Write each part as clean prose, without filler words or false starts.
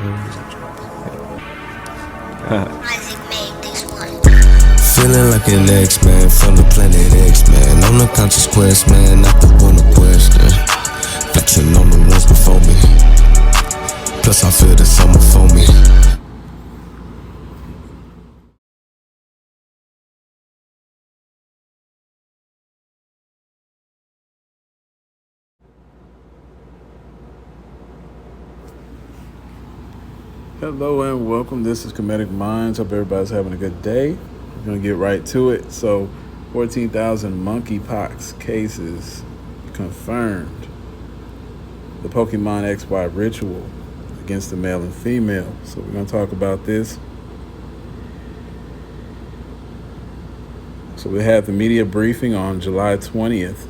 Isaac made this one. Feeling like an X-Man from the planet X-Man. On the conscious quest, man, not the one to question. Flexing on the ones before me. Plus I feel the summer for me. Hello and welcome. This is Kemetic Minds. Hope everybody's having a good day. We're going to get right to it. So, 14,000 monkeypox cases confirmed. The Pokemon XY ritual against the male and female. So, we're going to talk about this. So, we had the media briefing on July 20th,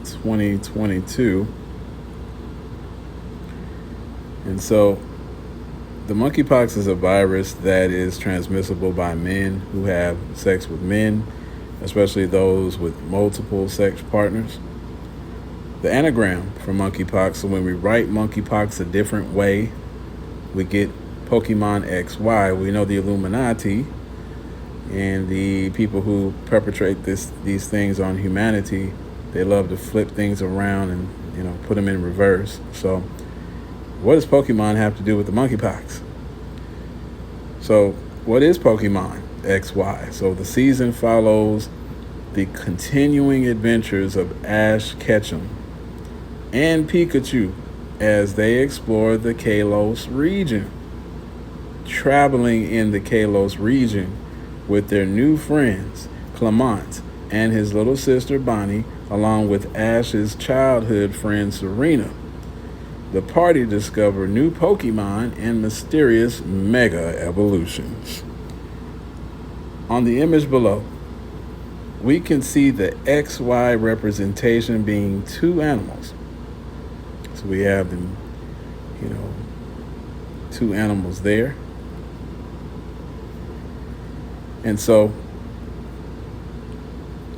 2022. And so, the monkeypox is a virus that is transmissible by men who have sex with men, especially those with multiple sex partners. The anagram for monkeypox, so when we write monkeypox a different way, we get Pokemon XY. We know the Illuminati and the people who perpetrate these things on humanity, they love to flip things around and put them in reverse. So what does Pokemon have to do with the monkeypox? So what is Pokemon XY? So the season follows the continuing adventures of Ash Ketchum and Pikachu as they explore the Kalos region, traveling in the Kalos region with their new friends, Clement and his little sister Bonnie, along with Ash's childhood friend Serena. The party discover new Pokemon and mysterious mega evolutions. On the image below, we can see the XY representation being two animals. So we have them, two animals there. And so,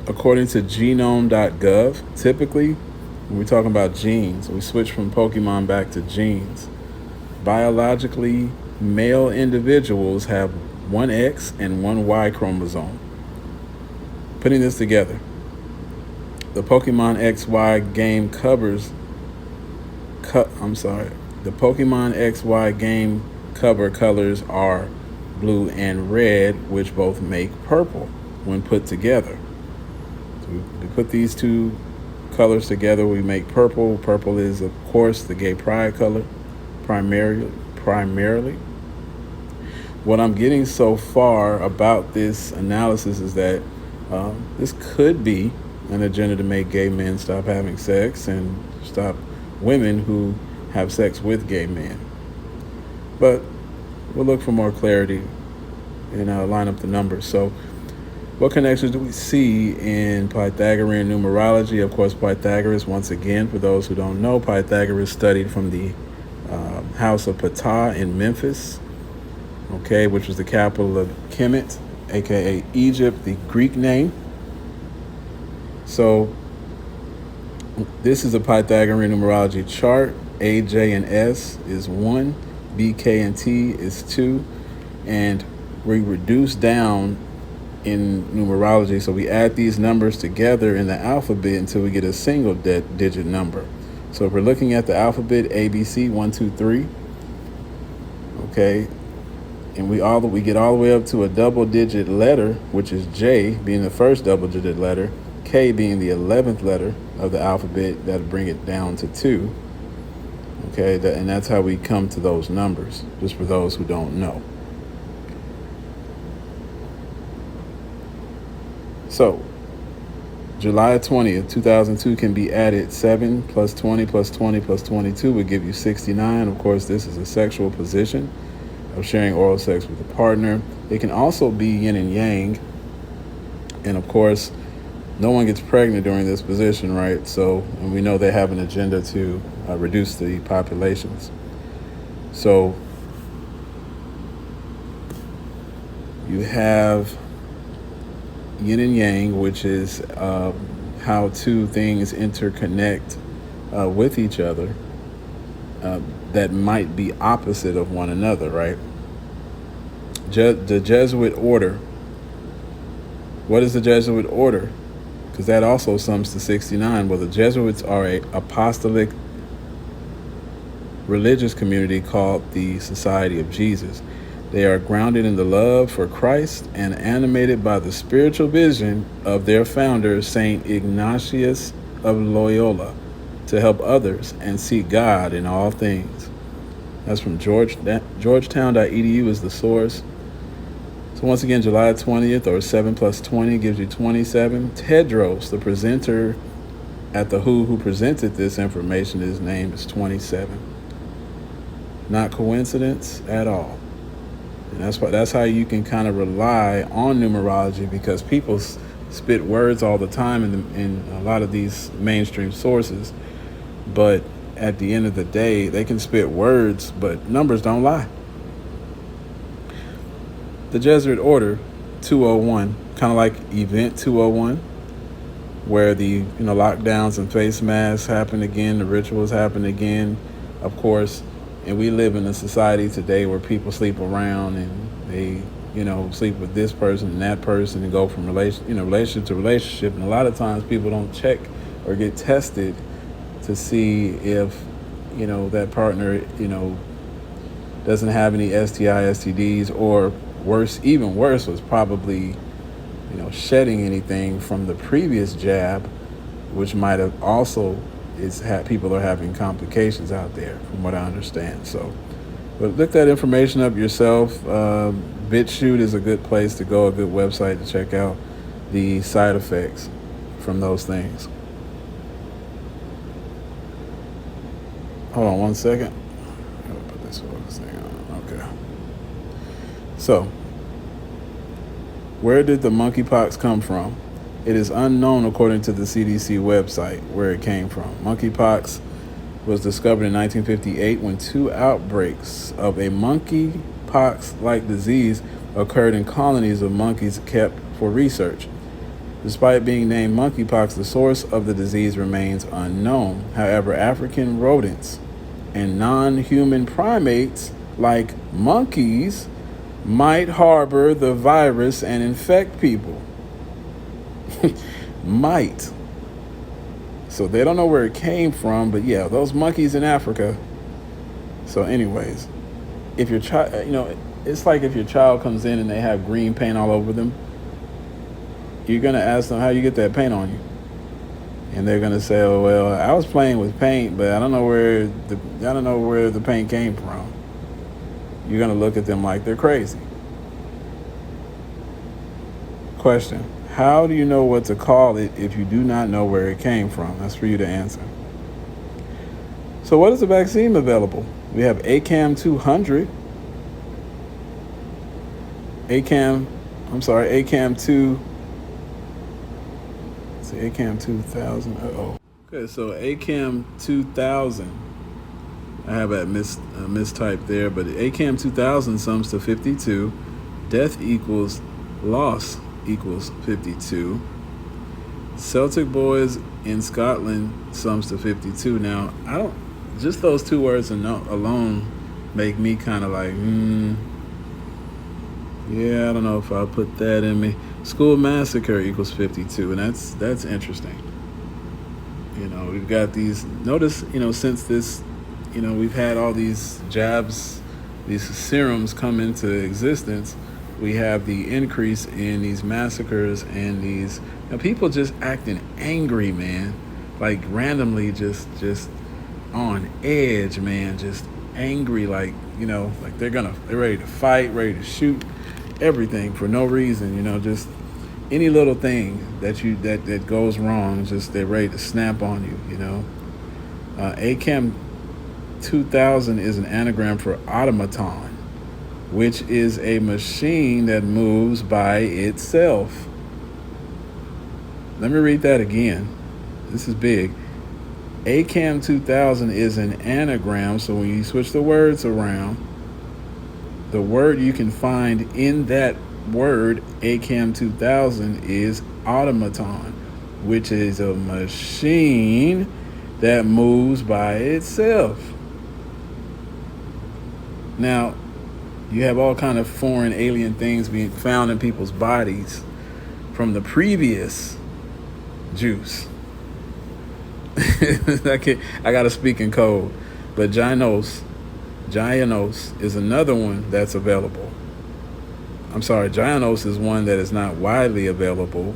according to genome.gov, typically, when we're talking about genes, we switch from Pokemon back to genes. Biologically, male individuals have one X and one Y chromosome. Putting this together, the Pokemon XY game the Pokemon XY game cover colors are blue and red, which both make purple when put together. So we put these two colors together, we make purple. Purple is, of course, the gay pride color, primarily. What I'm getting so far about this analysis is that this could be an agenda to make gay men stop having sex and stop women who have sex with gay men. But we'll look for more clarity and line up the numbers. So what connections do we see in Pythagorean numerology? Of course, Pythagoras, once again, for those who don't know, Pythagoras studied from the house of Ptah in Memphis, which was the capital of Kemet, aka Egypt, the Greek name. So this is a Pythagorean numerology chart. A, J, and S is 1, B, K, and T is 2, and we reduce down in numerology, so we add these numbers together in the alphabet until we get a single digit number. So if we're looking at the alphabet, ABC 1, 2, 3, and we get all the way up to a double digit letter, which is J being the first double digit letter, K being the 11th letter of the alphabet. That'll bring it down to 2. And that's how we come to those numbers, just for those who don't know. So, July 20th, 2002 can be added. 7 plus 20 plus 20 plus 22 would give you 69. Of course, this is a sexual position of sharing oral sex with a partner. It can also be yin and yang. And of course, no one gets pregnant during this position, right? So, and we know they have an agenda to reduce the populations. So, you have yin and yang, which is how two things interconnect with each other. that might be opposite of one another, right? The Jesuit order. What is the Jesuit order? Because that also sums to 69. Well, the Jesuits are a apostolic religious community called the Society of Jesus. They are grounded in the love for Christ and animated by the spiritual vision of their founder, Saint Ignatius of Loyola, to help others and seek God in all things. That's from Georgetown.edu is the source. So once again, July 20th, or 7 plus 20 gives you 27. Tedros, the presenter at the who presented this information, his name is 27. Not coincidence at all. And that's how you can kind of rely on numerology, because people spit words all the time in a lot of these mainstream sources. But at the end of the day, they can spit words, but numbers don't lie. The Jesuit Order 201, kind of like Event 201, where the lockdowns and face masks happen again, the rituals happen again, of course. And we live in a society today where people sleep around and they, sleep with this person and that person and go from relationship to relationship. And a lot of times people don't check or get tested to see if, that partner, doesn't have any STI, STDs, or even worse was probably, shedding anything from the previous jab, which might have also people are having complications out there, from what I understand. So, but look that information up yourself. BitChute is a good place to go, a good website to check out the side effects from those things. Hold on one second. I'll put this thing on. Okay. So, where did the monkeypox come from? It is unknown according to the CDC website where it came from. Monkeypox was discovered in 1958 when 2 outbreaks of a monkeypox-like disease occurred in colonies of monkeys kept for research. Despite being named monkeypox, the source of the disease remains unknown. However, African rodents and non-human primates like monkeys might harbor the virus and infect people. Might. So they don't know where it came from, but yeah, those monkeys in Africa. So anyways, if your child, it's like if your child comes in and they have green paint all over them, you're going to ask them, how you get that paint on you? And they're going to say, oh, well, I was playing with paint, but I don't know where the paint came from. You're going to look at them like they're crazy. Question: how do you know what to call it if you do not know where it came from? That's for you to answer. So what is the vaccine available? We have ACAM 200. ACAM 2. Let's see, ACAM 2000. Okay, so ACAM 2000. I have that mistype there, but ACAM 2000 sums to 52. Death equals loss equals 52. Celtic boys in Scotland sums to 52. Now, just those 2 words alone make me kind of like, yeah, I don't know if I'll put that in me. School massacre equals 52, and that's interesting. We've got these, notice, since this, we've had all these jabs, these serums come into existence, we have the increase in these massacres and these people just acting angry, man, like randomly just on edge, man, just angry, like like they're ready to fight, ready to shoot, everything for no reason, just any little thing that goes wrong, just they're ready to snap on you. ACAM 2000 is an anagram for automaton, which is a machine that moves by itself. Let me read that again. This is big. ACAM 2000 is an anagram, so when you switch the words around, the word you can find in that word, ACAM 2000, is automaton, which is a machine that moves by itself. Now, you have all kind of foreign alien things being found in people's bodies from the previous juice. I gotta speak in code. But Gyanos is another one that's available. I'm sorry, Gyanos is one that is not widely available.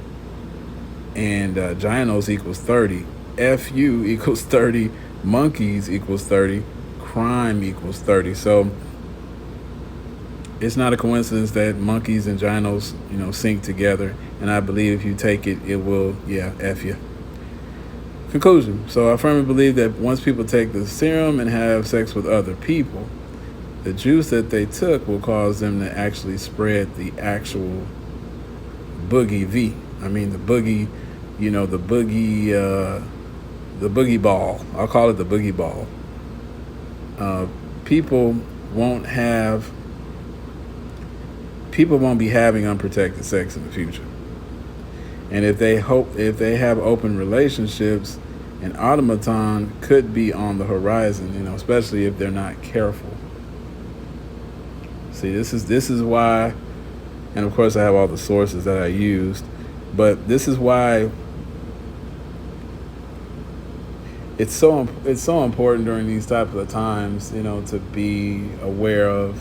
And Gyanos equals 30. FU equals 30. Monkeys equals 30. Crime equals 30. So it's not a coincidence that monkeys and Gyanos, sync together. And I believe if you take it, it will, F you. Conclusion. So I firmly believe that once people take the serum and have sex with other people, the juice that they took will cause them to actually spread the actual boogie V. I mean the boogie, the boogie ball. I'll call it the boogie ball. People won't be having unprotected sex in the future. And if they have open relationships, an automaton could be on the horizon, especially if they're not careful. See, this is why, and of course I have all the sources that I used, but this is why it's so important during these types of times, to be aware of,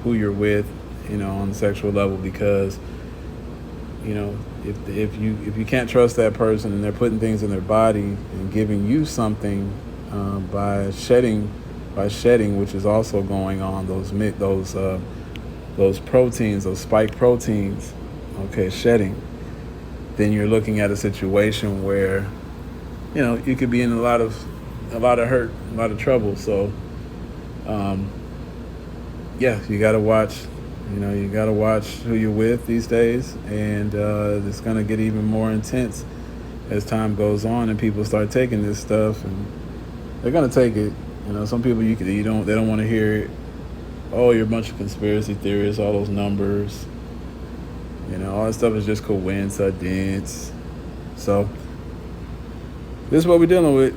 who you're with, on the sexual level, because if you can't trust that person and they're putting things in their body and giving you something by shedding, which is also going on, those proteins, those spike proteins, shedding, then you're looking at a situation where you could be in a lot of hurt, a lot of trouble. So you got to watch. You got to watch who you're with these days, and it's going to get even more intense as time goes on and people start taking this stuff, and they're going to take it. Some people they don't want to hear it. Oh, you're a bunch of conspiracy theorists, all those numbers. All that stuff is just coincidence. So this is what we're dealing with,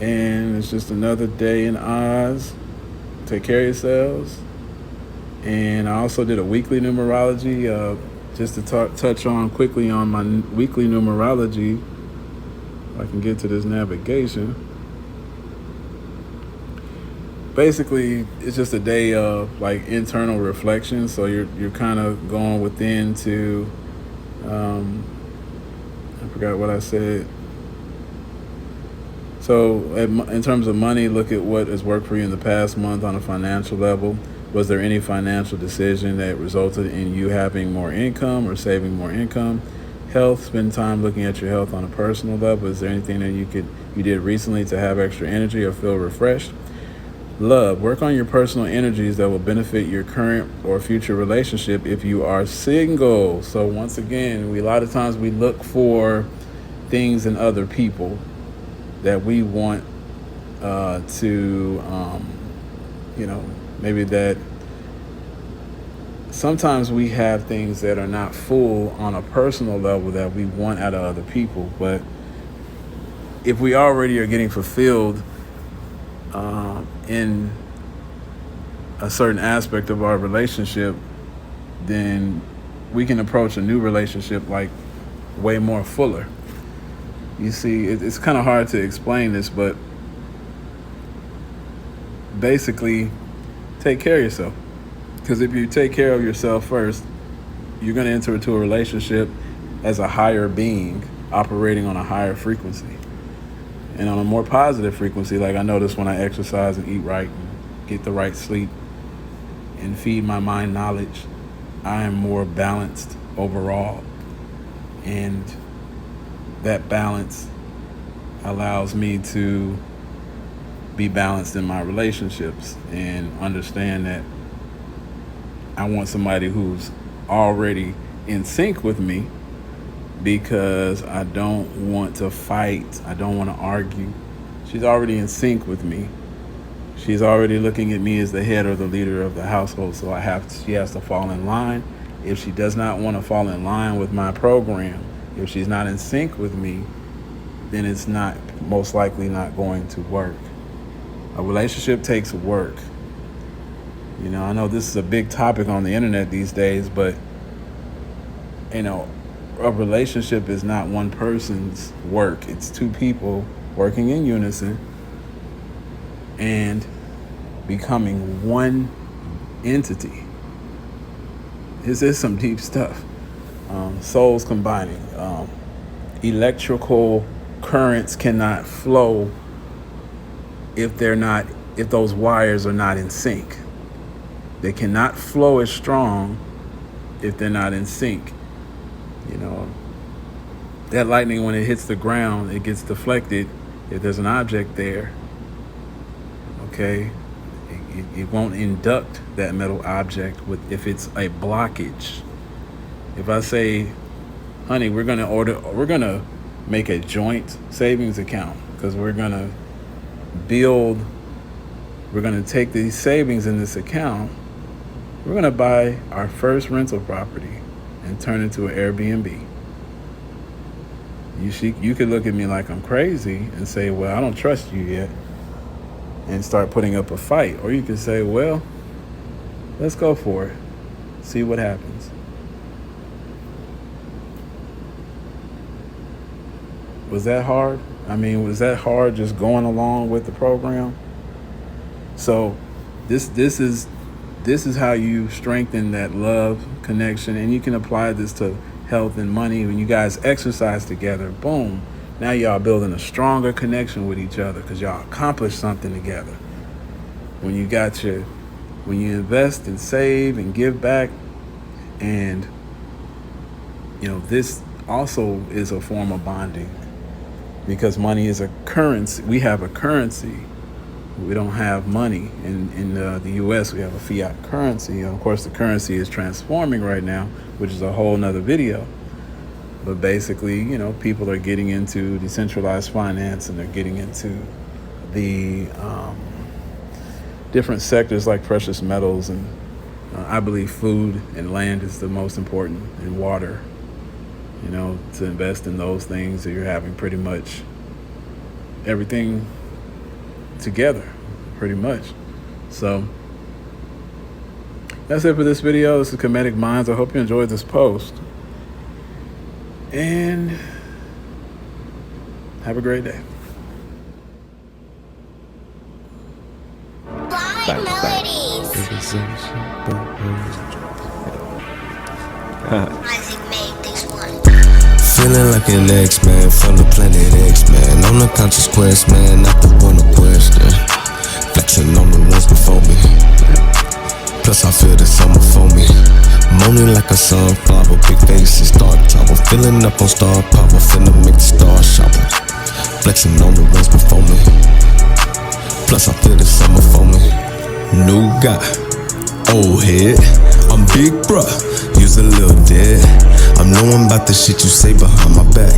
and it's just another day in Oz. Take care of yourselves. And I also did a weekly numerology, just to touch on quickly on my weekly numerology. If I can get to this navigation. Basically, it's just a day of internal reflection. So you're kind of going within to, I forgot what I said. So in terms of money, look at what has worked for you in the past month on a financial level. Was there any financial decision that resulted in you having more income or saving more income? Health, spend time looking at your health on a personal level. Is there anything that you did recently to have extra energy or feel refreshed? Love, work on your personal energies that will benefit your current or future relationship if you are single. So once again, a lot of times we look for things in other people that we want maybe that sometimes we have things that are not full on a personal level that we want out of other people. But if we already are getting fulfilled in a certain aspect of our relationship, then we can approach a new relationship way more fuller. You see, it's kind of hard to explain this, but basically, take care of yourself. Because if you take care of yourself first, you're going to enter into a relationship as a higher being operating on a higher frequency and on a more positive frequency. Like I notice when I exercise and eat right and get the right sleep and feed my mind knowledge, I am more balanced overall. And that balance allows me to be balanced in my relationships and understand that I want somebody who's already in sync with me, because I don't want to fight. I don't want to argue. She's already in sync with me. She's already looking at me as the head or the leader of the household. So she has to fall in line. If she does not want to fall in line with my program, if she's not in sync with me, then it's most likely not going to work. A relationship takes work. You know, I know this is a big topic on the internet these days, but, you know, a relationship is not one person's work. It's two people working in unison and becoming one entity. This is some deep stuff. Souls combining. Electrical currents cannot flow if those wires are not in sync. They cannot flow as strong if they're not in sync. You know, that lightning, when it hits the ground, it gets deflected. If there's an object there, okay, it won't induct that metal object if it's a blockage. If I say, honey, we're gonna make a joint savings account because we're gonna take these savings in this account. We're gonna buy our first rental property and turn it into an Airbnb. You could look at me like I'm crazy and say, well, I don't trust you yet, and start putting up a fight. Or you could say, well, let's go for it. See what happens. Was that hard? I mean, was that hard just going along with the program? So this is how you strengthen that love connection, and you can apply this to health and money. When you guys exercise together, boom, now y'all building a stronger connection with each other because y'all accomplished something together. When you invest and save and give back, and you know, this also is a form of bonding because money is a currency. We have a currency. We don't have money. In the U.S., we have a fiat currency. Of course, the currency is transforming right now, which is a whole nother video. But basically, you know, people are getting into decentralized finance, and they're getting into the different sectors like precious metals. And I believe food and land is the most important, and water. You know, to invest in those things, so you're having pretty much everything together, pretty much. So that's it for this video. This is Kemetic Minds. I hope you enjoyed this post, and have a great day. Isaac made this one. Feeling like an X-Man from the planet X-Man. On a conscious quest, man, not the one to question. Flexing on the ones before me. Plus I feel the summer for me. Moaning like a sunflower, big faces, dark trouble. Filling up on star power, finna make the star shopper. Flexing on the ones before me. Plus I feel the summer for me. New guy, old head. I'm big bruh, use a little dead. I'm knowing about the shit you say behind my back.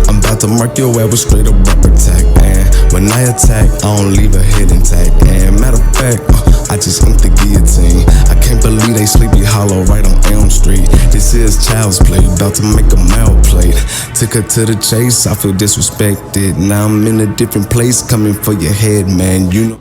I'm about to mark your ass with straight up rubber attack. And when I attack, I don't leave a head intact. And matter of fact, I just inked the guillotine. I can't believe they Sleepy Hollow right on Elm Street. This is child's play, about to make a mouth plate. Took her to the chase, I feel disrespected. Now I'm in a different place, coming for your head, man, you know.